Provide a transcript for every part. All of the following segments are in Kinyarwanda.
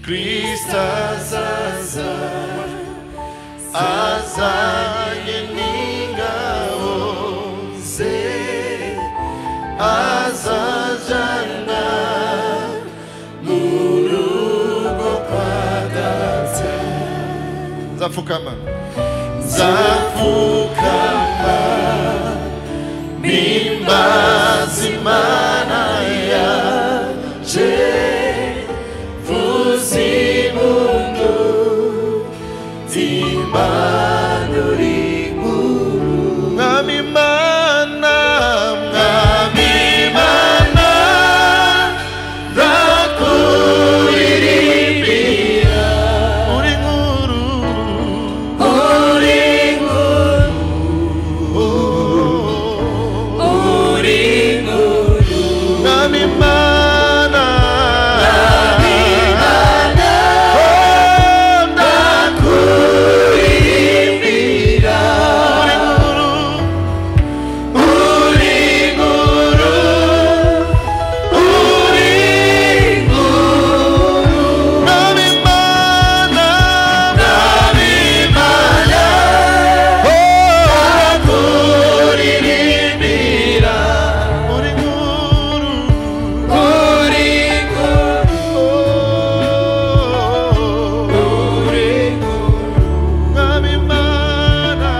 Kristo azaza, azanye n'ingabo ze, azajana mu rugo kwa Data. Nzapfukama, nzapfukama mpimbaza Imana yanje, vuza impundu zimbanura inkuru. Mwami Imana, Mwami Imana, ndakuririmbira. Uri inkuru, uri inkuru, uri inkuru. Mwami Imana, Mwami Imana, ndakuririmbira. Uri inkuru, uri inkuru, uri inkuru. Mwami Imana, Mwami Imana, ndakuririmbira. Uri inkuru, uri inkuru, uri inkuru. Mwami Imana,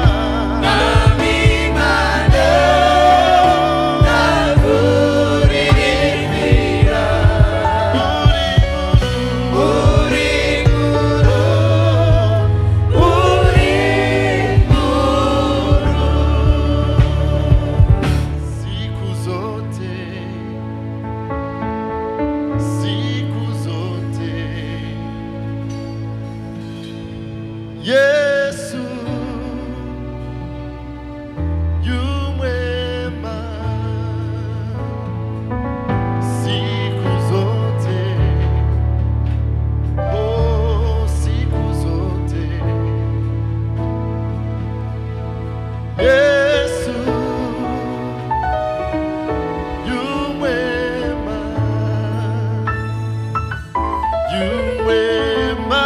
Mwami Imana, ndakuririmbira. Uri inkuru, uri inkuru. Siku zote, siku zote, Yesu yu mwema. Siku zote, oh, siku zote, Yesu yu mwema, yu mwema,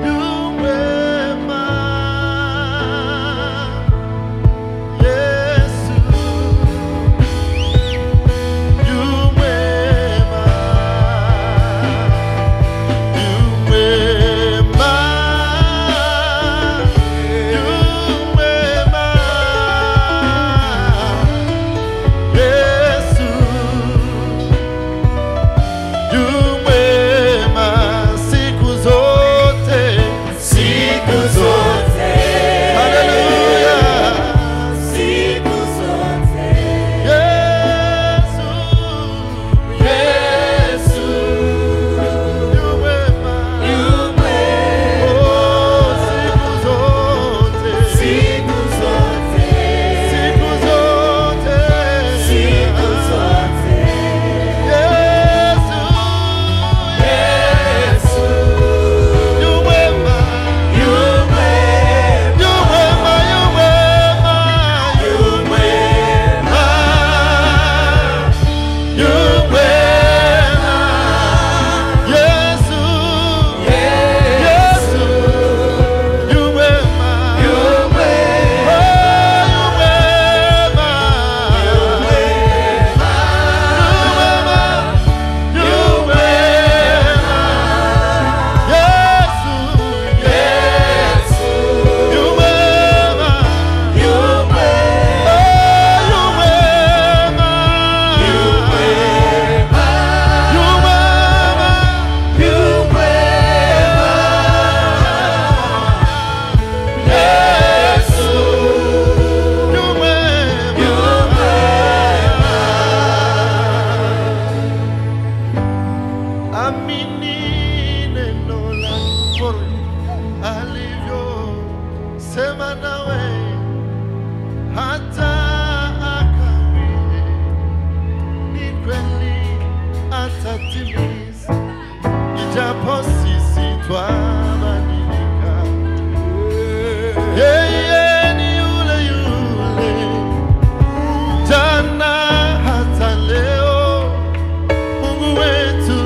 yu mwema. Yesu yu mwema, yu mwema, yu mwema. Yesu yu mwema siku zote, siku zote. Haleluya, siku zote. Yesu, Yesu yu mwema, yu mwema. Oh, siku zote, siku zote, siku zote, siku zote. Yesu, Yesu yu mwema, yu mwema, yu mwema, yu mwema, yu mwema, yu mwema. Yesu, Yesu yu mwema, yu mwema, yu mwema, yu mwema, yu mwema. Yesu, Yesu yu mwema, yu mwema, yu mwema, yu mwema, yu mwema, yu mwema. Yesu yu mwema, yu mwema. Amini neno lako alivyo sema nawe, hata akawie, ni kweli atatimiza, ijapo sisi twabadilika. Yeye ni yule yule jana hata leo, Mungu wetu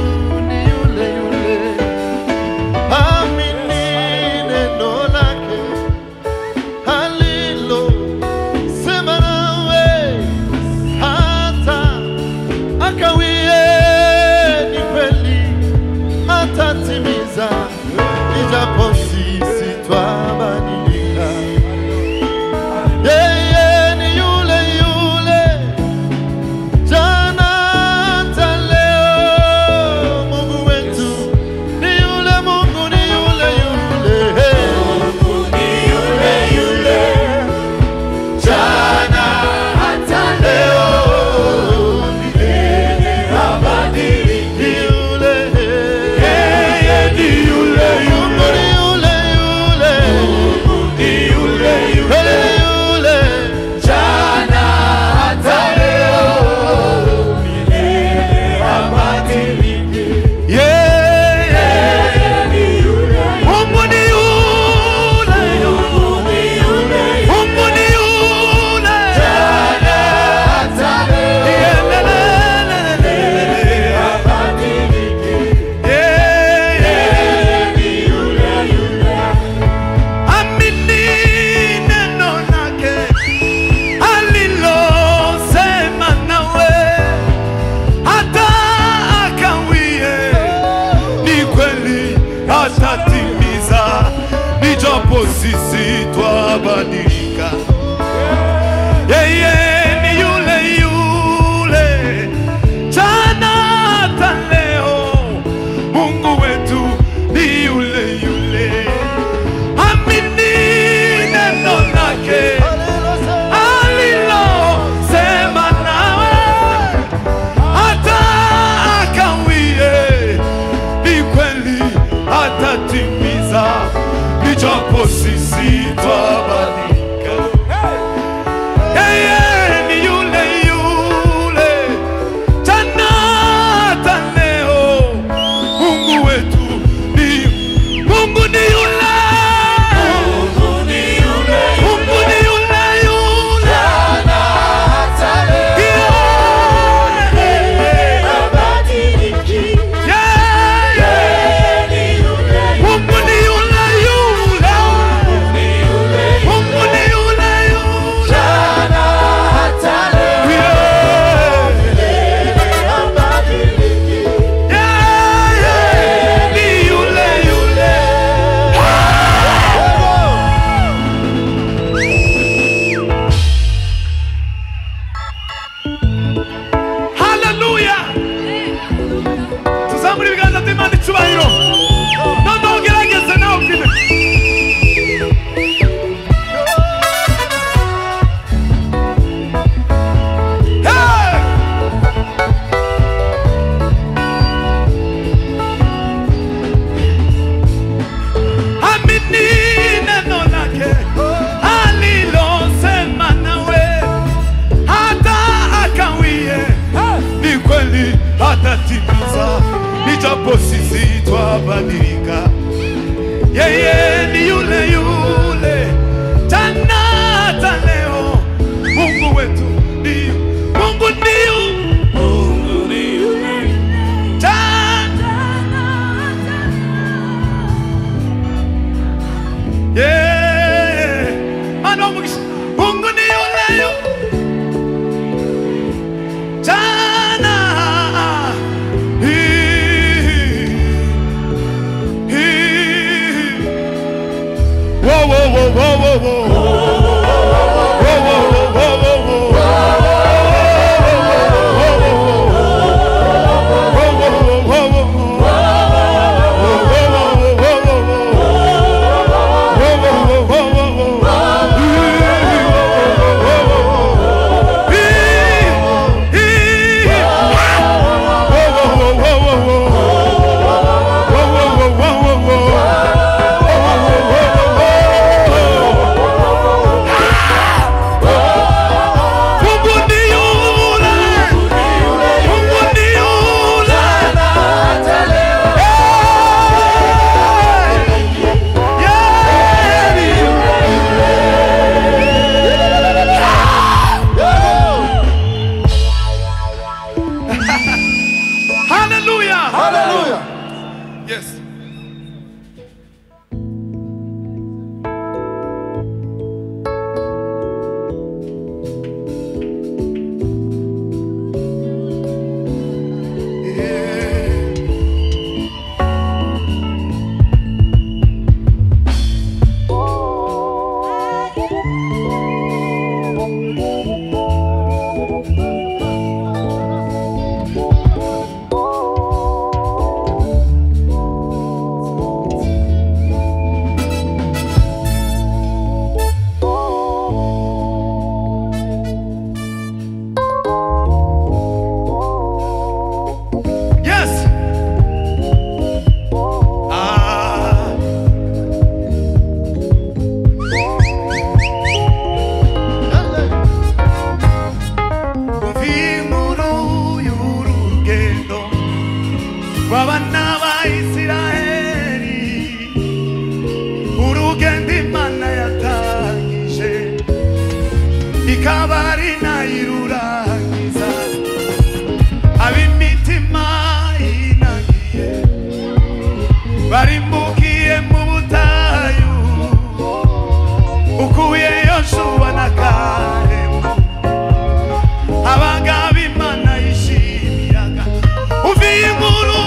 icyubahiro. Noneho ugerageze nawe ubyine. Nijapo sisi twabadilika, yeye ni yule yule jana hata leo. Mungu wetu ni Mungu, ni yule jana Mungu ni yule jana. Whoa, whoa, whoa, whoa, whoa, whoa. Hallelujah! Hallelujah! Yes. Ikabarina irurangiza abimitima inagiye barimbukiye mu butayu ukuye Yoshua na Kalebu abagabo Imana yishimiraga uviye inkuru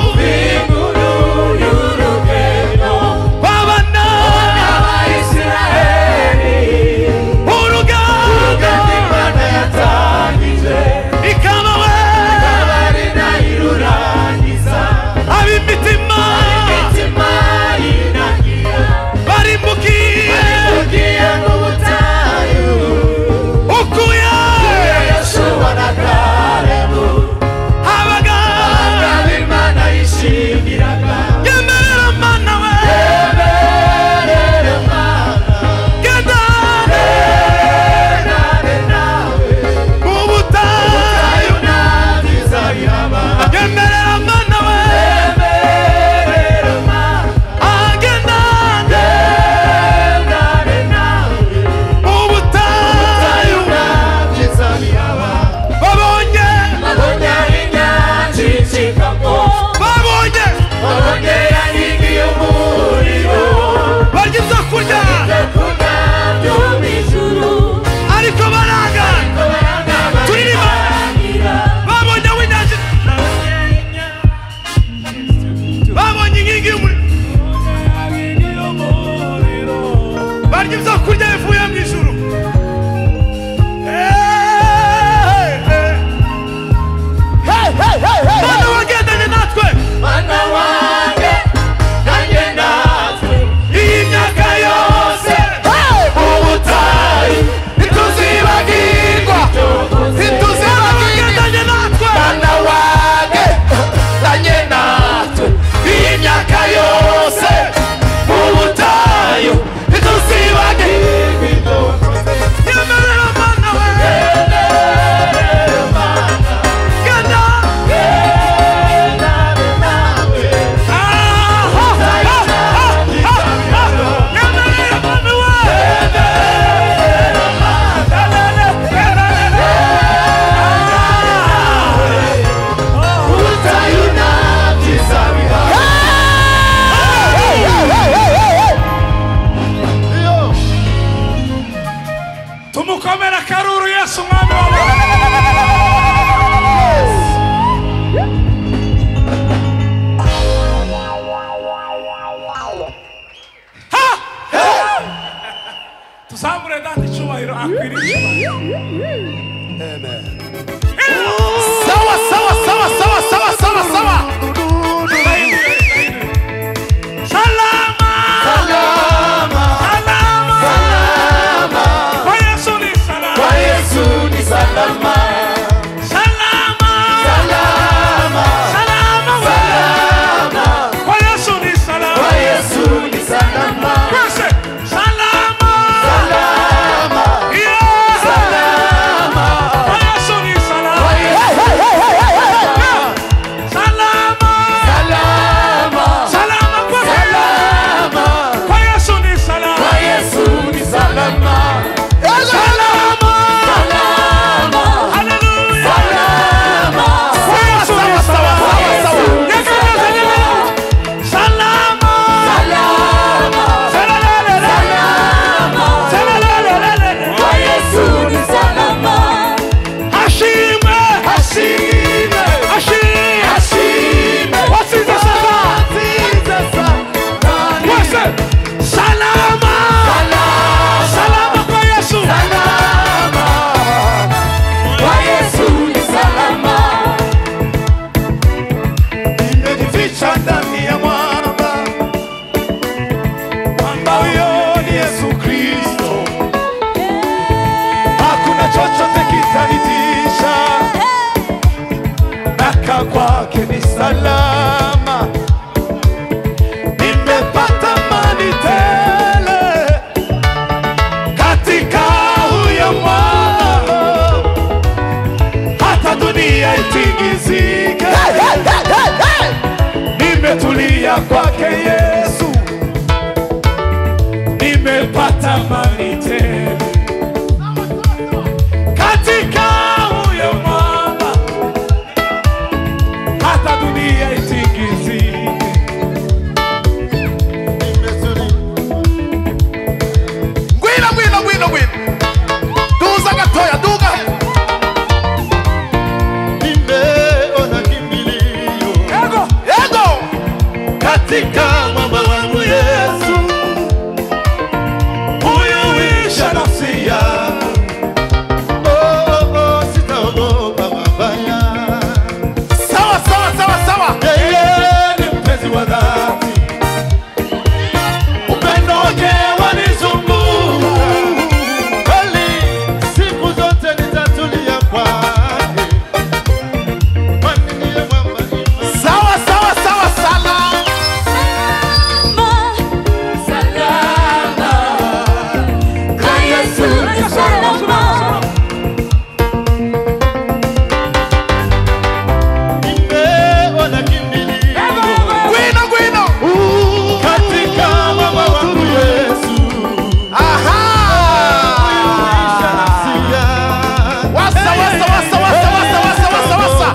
huisha ndani ya mwamba. Mwamba huyo ni Yesu Kristo. Hakuna chochote kitanitisha. Nakaa kwake ni salama. Nimepata amani tele katika huyo mwamba. Hata dunia itingizike, nimetulia kwake Yesu. Nimepata amani tele katika huyo mwamba. Hata dunia itingizike. Gwina duza gatoya duga. Nimeona kimbilio Ego katika mwamba wangu Yesu. huyu huisha nafsi yangu. Sitaogopa mabaya. Sawa. Yeye ni mpenzi wa dhati. Upendo wake wanizunguka. Kweli siku zote nitatulia kwake. Kwani ndiye mwamba imara. Sawa. Nimeona kimbilio Gwino. katika mwamba wangu Yesu. Aha. Huisha nafsi yangu. Wasa.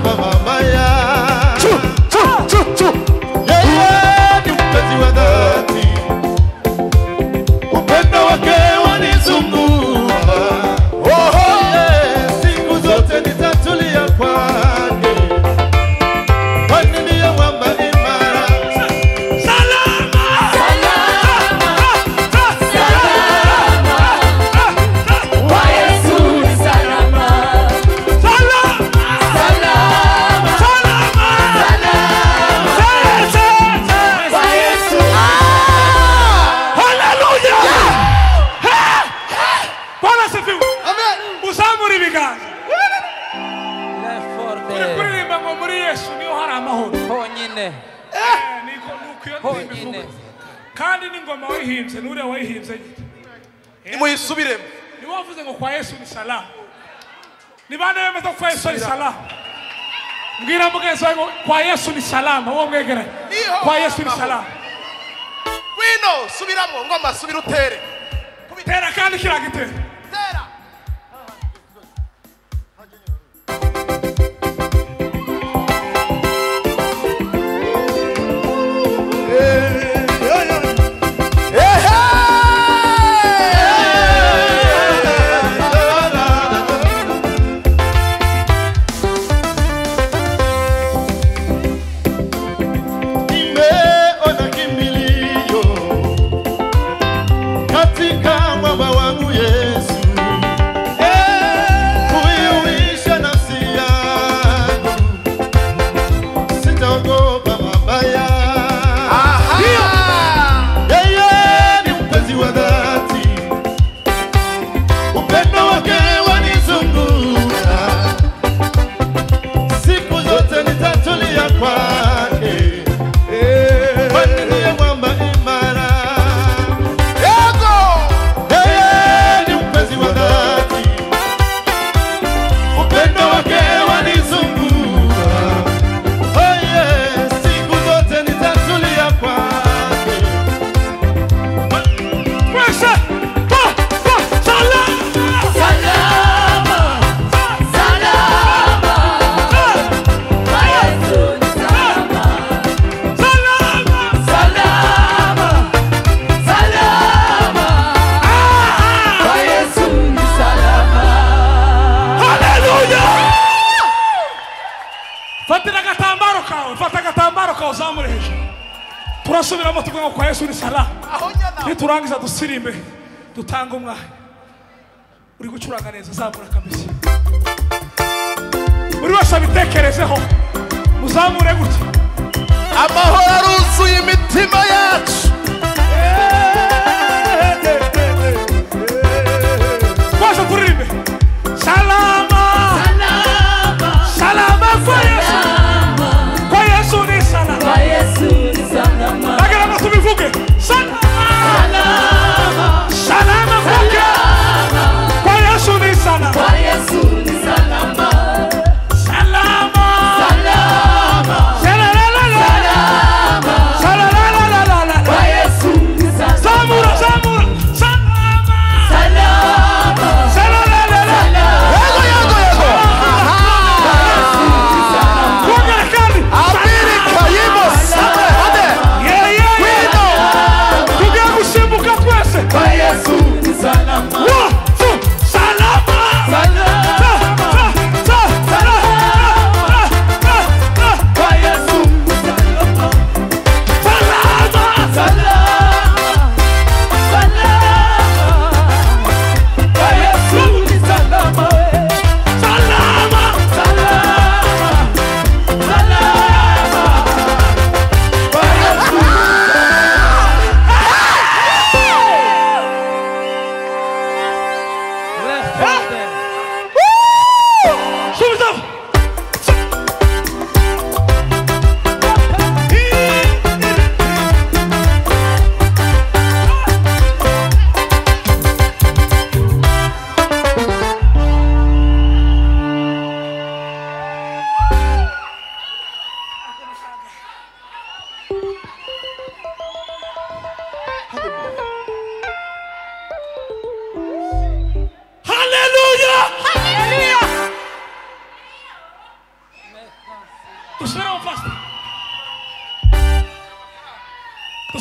Mabaya. Chu. Yeye ni mpenzi wa dhati. Upendo wake wanizunguka. Siku zote nitatulia kwake. Kwani ndiye mwamba imara. Bwana sifiwe. Uzamuri biganza. Kuririmba ngo muri Yesu niho hari amahoro. honyine Niko nuko honyine iyo kandi n'ingoma wayihimbye nure wayihimbye nyine. Nimuyisubiremo. Ni wavuze ngo kwa Yesu ni salama. Ni bana bemeza kwa Yesu ni salama. Mbwira mugenzi wangu kwa Yesu ni salama. Uwo mwegere. Kwa Yesu ni salama. Gwino subiramo ngoma subira utere. Tera kandi kila gitera. Tera. Nimeona kimbilio katika mwamba wangu Yesu. Huisha nafsi yangu. Sitaogopa mabaya. Yeye ni mpenzi wa dhati. Upendo wake wanizunguka. Siku zote nitatulia kwake. Kwani ndiye mwamba imara. Yeye ni mpenzi wa dhati. Upendo wake wanizunguka. Siku zote nitatulia kwake. Pesa. Fata agatambaro kawe uzamure hejuru. Turasubiramo tuvuga kwa Yesu ni salama. Niturangiza dusirimbe dutanga umwanya. Uri gucuranga neza zamura kabisa. Uri wese abitekerezeho muzamure gutya. Amahoro. imitima yacu. Wacha turirimbe. Salama. Salama kwa Yesu. Kwa Yesu ni salama. Bagera ngo tubivuge. Salama. Salama kwake. Kwa Yesu ni salama. Salama.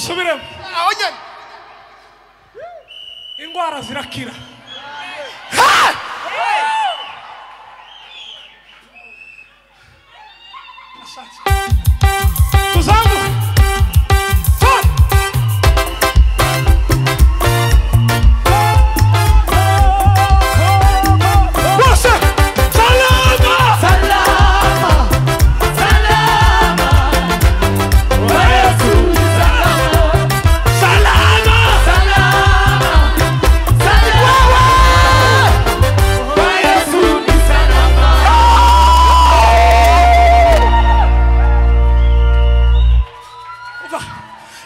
Subiremo. Indwara zirakira. Tuzangu.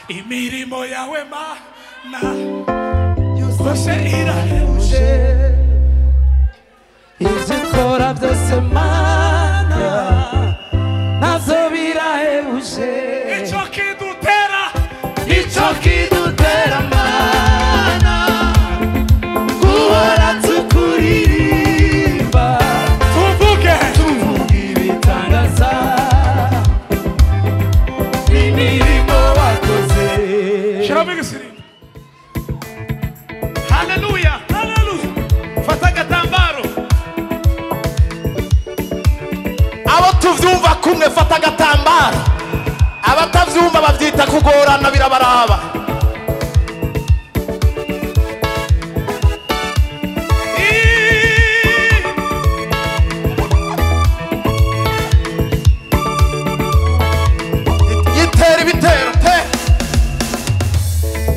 Imirimo yawe mana yose irahebuje, ibyo ukora byose mana navyo birahebuje. Ico kidutera mana guhora tukuririmba, tuvuge ibitangaza imirimo wakoze. Haleluya, haleluya. Fata agatambaro. Abo tuvyumva kumwe fata agatambaro, abatavyumva bavyita kugorana birabaraba. Yitera ibitero te.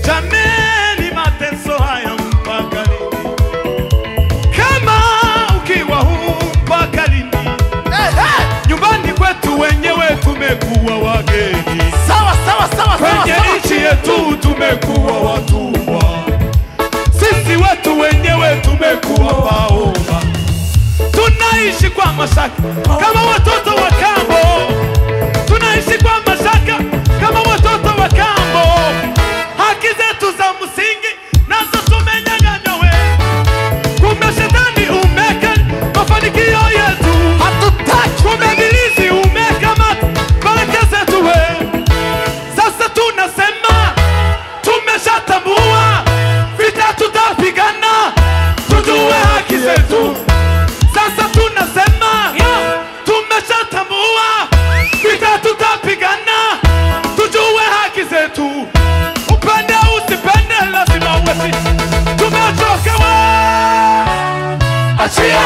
Jameni mateso haya mpaka lini? Kama ukiwa mpaka lini? Nyumbani kwetu wenyewe tumekuwa wageni. Sawa. Kwenye nchi yetu tumekuwa watumwa. Sisi wetu wenyewe tumekuwa waomba. Tunaishi kwa mashaka kama watoto wa kambo. Tunaishi kwa mashaka kama watoto wa kambo. Haki zetu za msingi nazo tumenyang'anywa. Kumbe shetani umeka mafanikio yetu. Hatutaki. Kumbe ibilisi umekamata baraka zetu. Sasa tunasema tumeshatambua vita tutapigana, tujue haki zetu. Sasa tunasema tumeshatambua vita tutapigana, tujue haki zetu. Upende usipende lazima uwezi. Tumechoka achia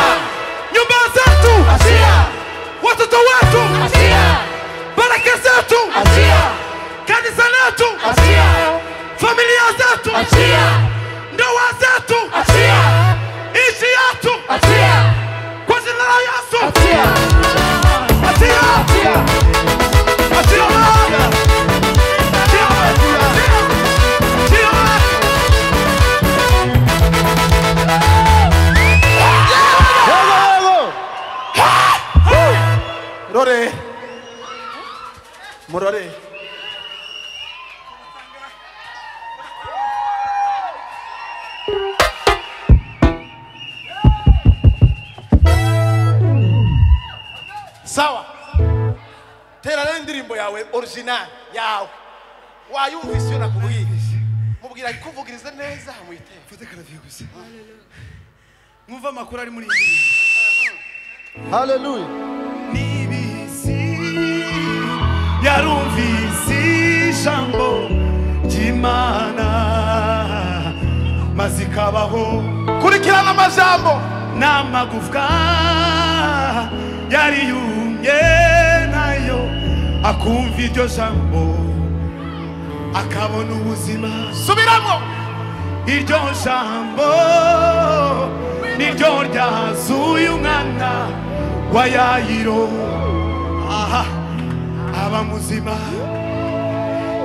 nyumba zetu, achia watoto wetu, achia baraka zetu, achia kanisa letu. yawe original yawe wayumvise yo nakubwiye mubwira ikuvugiriza neza mwite fate karaviye gusa mwumva amakuru ari muri iyi haleluya nibisi yarumvise ijambo ry'Imana maze ikabaho kurikirana amajambo n'amagufwa yari yumye nayo akumva iryo jambo akabona ubuzima subiramo iryo jambo niryo ryazuye umwana wa Yayiro aha aba muzima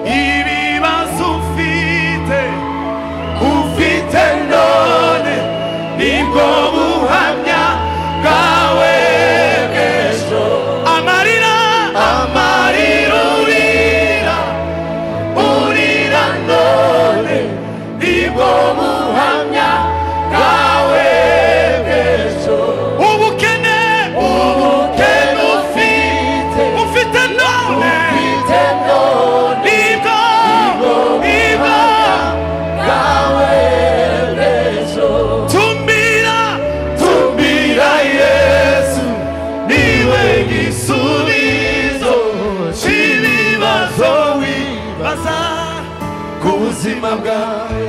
ibibazo ufite none nibwo buhamya bwawe bw'ejo amarira urira none nibwo buhamya bwawe bw'ejo ubukene ufite none nibwo bwawe bw'ejo tumbira Yesu niwe gisubizo cy'ibibazo wibaza ku buzima bwawe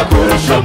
Kurusha